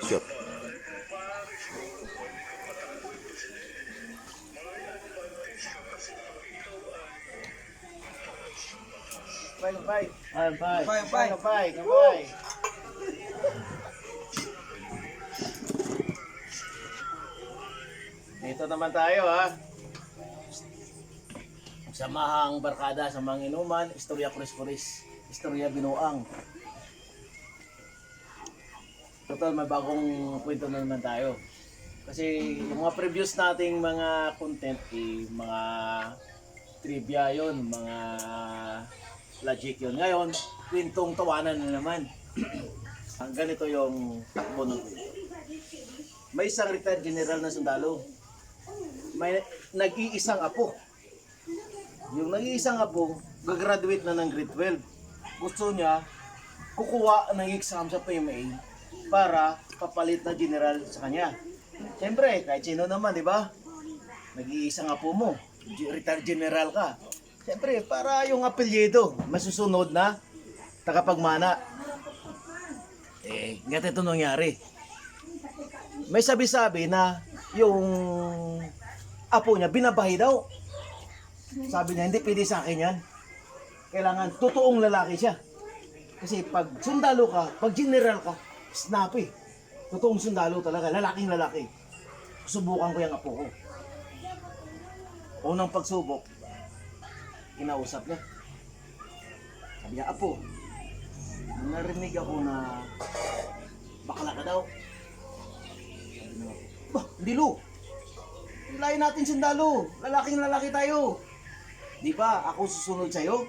Shoot. Kapay. Dito naman tayo ha. Samahang barkada sa mga inuman, istorya kuris-kuris, istorya binuang. Total, may bagong kwento na naman tayo. Kasi yung mga previous nating mga content, mga trivia yon, mga logic yon. Ngayon, kwentong tawanan na naman. Ang ganito yung takbo ng kwento. May isang retired general na sundalo. May nag-iisang apo. Yung nag-iisang apo, gagraduate na ng grade 12. Gusto niya kukuha ng exam sa PMA para papalit na general sa kanya. Siyempre, kahit sino naman, di ba? Nag-iisang apo mo, retired general ka. Siyempre, para yung apelyido, masusunod na tagapagmana. Ganito nangyari. May sabi-sabi na yung apo niya, binabahay daw. Sabi niya, hindi pwede sa akin yan. Kailangan totoong lalaki siya. Kasi pag sundalo ka, pag general ka, snappy. Totoong sundalo talaga, lalaking lalaki. Subukan ko yung apo ko. Unang pagsubok, kinausap niya. Sabi niya, apo, narinig ako na bakla ka daw. Sabi niya, bah, hindi lo. Hilayin natin sundalo, lalaking lalaki tayo. Di ba ako susunod sa'yo?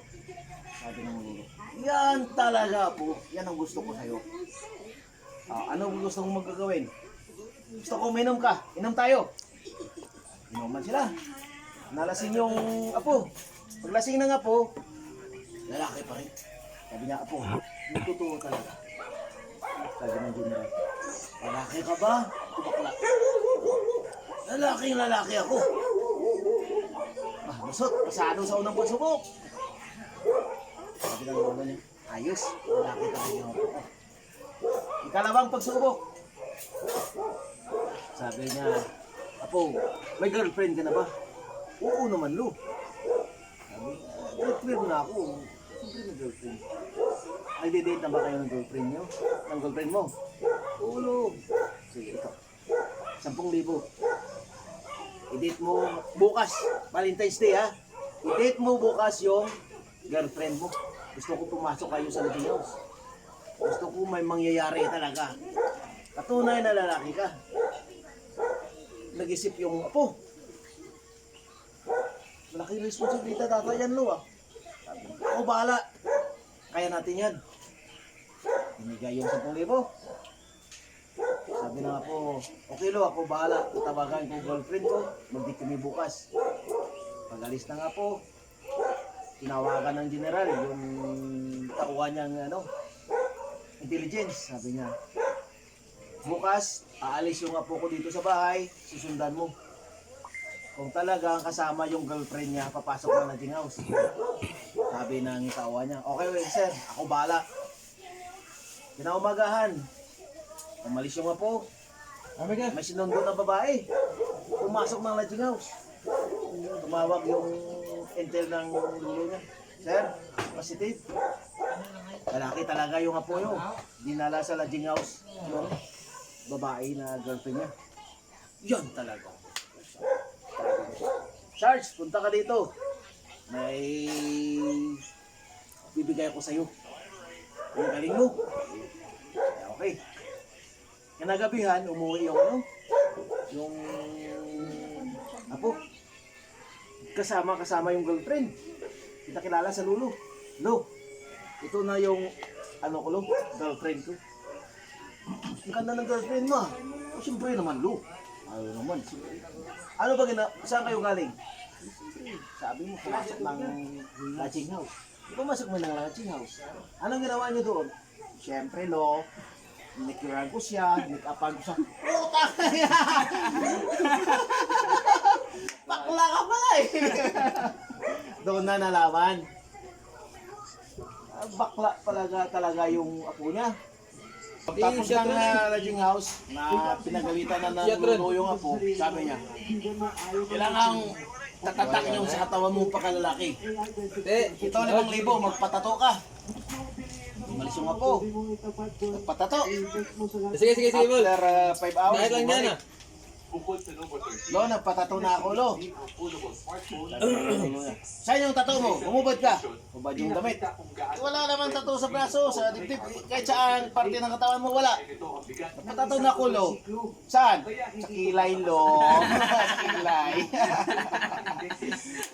Sabi ng lolo. Yan talaga po. Yan ang gusto ko sa'yo. Ano gusto mong magagawin? Gusto ko uminom ka. Inom tayo. Inuman sila. Nalasing yung apo. Paglasing ng apo, lalaki pa rin. Sabi niya, apo, hindi totoo talaga. Sabi ng general, lalaki ka ba? Ito bakla. Lalaking lalaki ako. Lusot, pasado sa unang pagsubok. Sabi ng lolo niya, ayos, lalaki talaga yung ako. Ikalawang pagsubok. Sabi niya, apo, may girlfriend ka na ba? Oo naman, lo. Sabi, girlfriend na ako. Siyempre may girlfriend. Ay, didate na ba kayo ng girlfriend niyo? Ng girlfriend mo? Oo, lo. Sige, ito. 10,000. I-date mo bukas, Valentine's Day ha. I-date mo bukas yung girlfriend mo. Gusto ko pumasok kayo sa Laging House. Gusto ko may mangyayari talaga. Katunay na lalaki ka. Nag-isip yung apo. Malaking responsibilidad tata yan lo ah. Ako bahala. Kaya natin yan. Binigay yung 10,000. Sabi na ako, okay lo, ako bahala. Tatawagan ko girlfriend ko, mag-date kami bukas. Pag alis na nga po, tinawagan ng general, yung tauhan niyang intelligence. Sabi niya, bukas, aalis yung apo ko dito sa bahay, susundan mo. Kung talagang kasama yung girlfriend niya, papasok na Laging House. Sabi ng tauhan niya, okay sir, ako bahala. Kinaumagahan, umalis yung apo. May sinundo na babae. Pumasok ng Laging House. Tumawag yung intel ng lulo niya. Sir, positive. Lalaki talaga yung apo nyo. Dinala sa Laging House yung babae na girlfriend niya. Yan talaga. Charles, punta ka dito. May bibigay ako sa'yo. Ang galing mo. Okay. Kinagabihan, umuwi yung apo. Kasama yung girlfriend. Kita kilala sa lulo. Lo, ito na yung girlfriend ko. Ang ganda ng girlfriend mo ah. Siyempre naman lo. Ayaw naman. Ano ba saan kayo galing? Sabi mo, pumasok ng Laging House. Pumasok mo ng Laging House. Anong ginawa niyo doon? Siyempre lo, nikiran ko siya, nikapan ko siya. Puta ka yan! Bakla ka pala eh! Doon na nalaman. Bakla talaga yung apo niya. Tapos ng lodging house na pinagalitan na ng lulo yung apo, sabi niya, kailangan tatatak yung sa katawan mo pagkalalaki. Ito 5,000, magpatato ka. Umalis yung apo. Magpatato. Sige, Bol. After 5 hours, Dahil lang yan bumalik. Lo, nagpatato na ako, Lo. Saan yung tato mo? Umubad ka. Ubad yung damit. Wala naman tato sa braso, sa dibdib. Kahit saan parte ng katawan mo, wala. Nagpatato na ako, Lo. Saan? Sa kilay, Lo. Sa kilay.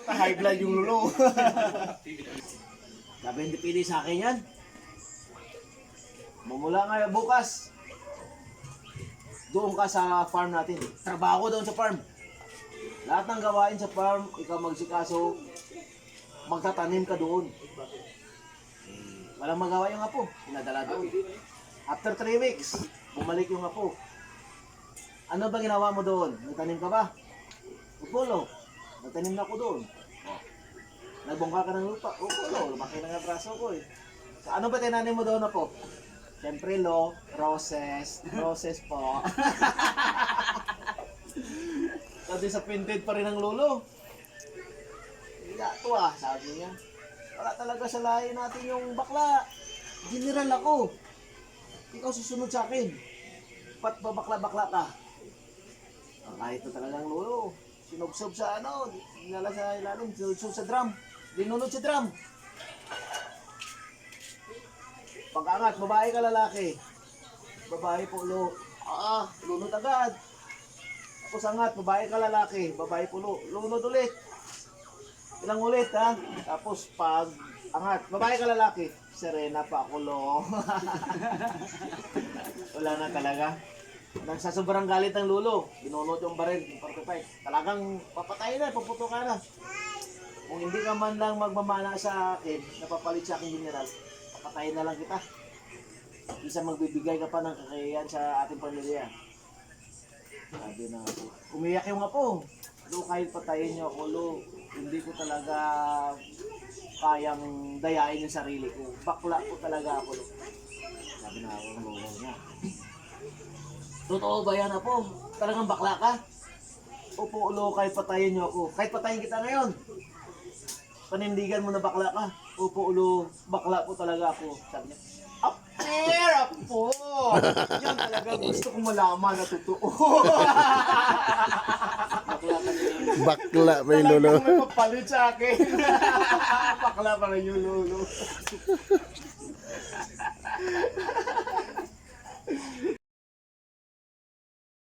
High blood yung Lo. Sabi, hindi pili sa akin yan. Mumula nga bukas. Doon ka sa farm natin. Trabaho doon sa farm. Lahat ng gawain sa farm, ikaw magsikaso, magtatanim ka doon. Walang magawa yung apo, pinadala doon. After 3 weeks, bumalik yung apo. Ano ba ginawa mo doon? Nagtanim ka ba? Upulo. Nagtanim na ako doon. Nagbongka ka ng lupa. Upulo, lumaki na nga braso ko eh. So, ano ba tinanim mo doon, apo? Siyempre, Lo, roses. Roses po. Kasi sa pinted pa rin ang lolo. Hiya to sabi niya. Wala talaga sa lahi natin yung bakla. General ako. Ikaw susunod sa akin. Ba't ba bakla-bakla ka? Kahit na talagang lolo. Sinubsob sa dinala sa ilalim, sinubsob sa drum. Linunod sa drum. Pag-angat, babae ka lalaki. Babae po, Lo. Lunod agad. Tapos angat, babae ka lalaki. Babae po, Lo. Lunod ulit. Ilang ulit, ha? Tapos pag angat, babae ka lalaki. Serena pa ako, Lo. Wala na talaga. Sa sobrang galit ng lulo, binunot yung baril, yung 45. Talagang papatay na, paputo ka na. Kung hindi ka man lang magmamana sa akin, napapalit sa akin general, papatayin na lang kita. Isa magbibigay ka pa ng kakayahan sa ating pamilya. Sabi na ako, umiyak yung apo. Lo, kahit patayin niyo ako, Lo, hindi ko talaga kayang dayain yung sarili ko. Bakla ko talaga ako, Lo. Sabi na ako ng lolo niya. Totoo ba yan, apo? Talagang bakla ka? Opo, Lo, kahit patayin niyo ako. Kahit patayin kita ngayon. Panindigan mo na bakla ka. Opo, Lo, bakla po talaga ako. Sabi niya, apo! Yan talaga gusto kong malaman na totoo. Bakla ka niya. Bakla may lolo. Talagang may papalit sa akin. Bakla pa rin yung lolo.